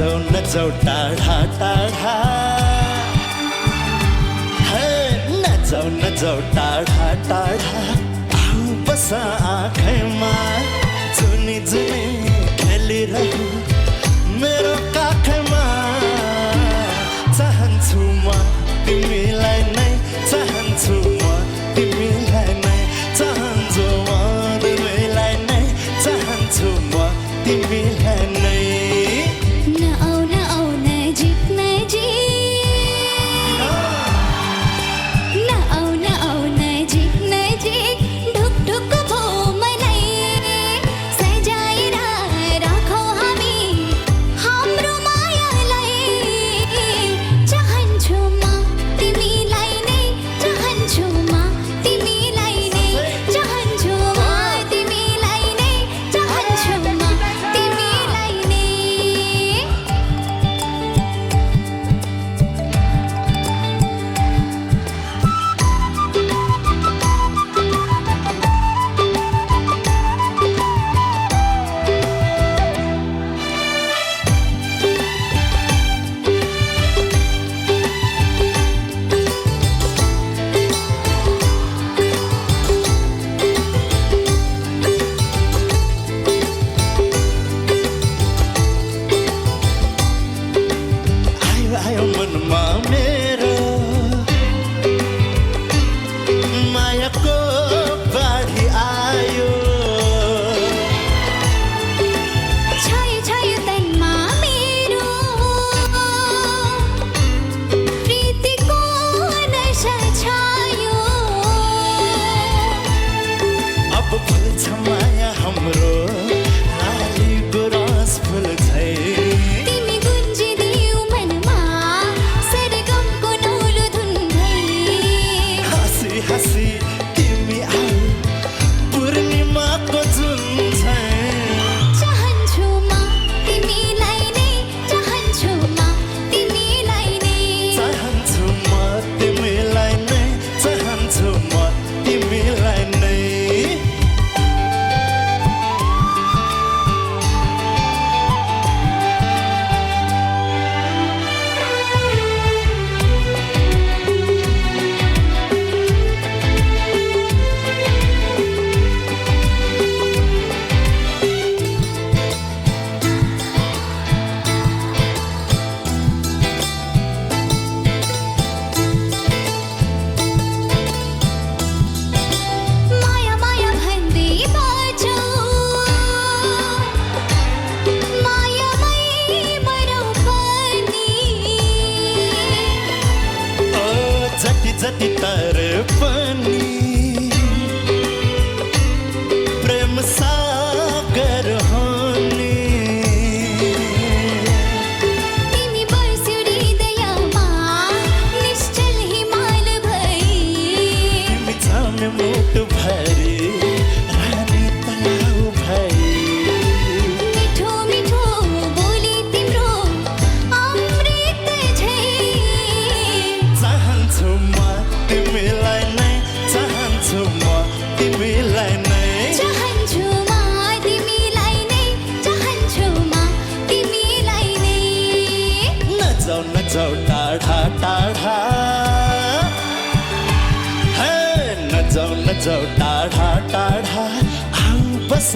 नजाऊ टाढा टाढा नजाऊ टाढा टाढा आऊ बस आँखैमा जुनी जुनी खेलिरहु मेरो काखैमा चाहन्छु म तिमीलाई नै चाहन्छु म तिमीलाई नै चाहन्छु म तिमीलाई नै चाहन्छु म तिमीलाई नै आयो मनमा मेरो मायाको बाढी आयो छायो तनमा मेरो प्रीतिको नशा छायो अब फुल्छ माया हाम्रो लाली गुराँस फुल झै हसी तिमी आऊ पूर्णिमाको जुन चाहन्छु म तिमीलाई नै चाहन्छु म तिमीलाई नै चाहन्छु म तिमीलाई नै चाहन्छु म तिमीलाई नै जति तर पनि प्रेम सागर होनी तिमी बस्यौ हृदयमा निश्चल हिमाल भई तिमी छामे मुटु भरी रानी तलाउ भई मिठो मिठो बोली तिम्रो अमृत झै चाहन्छु म तिमीलाई नै चाहन्छु म तिमीलाई नै चाहन्छु म तिमीलाई नै चाहन्छु म तिमीलाई नै नजाऊ टाढा टाढा नजाऊ टाढा टाढा आऊ बस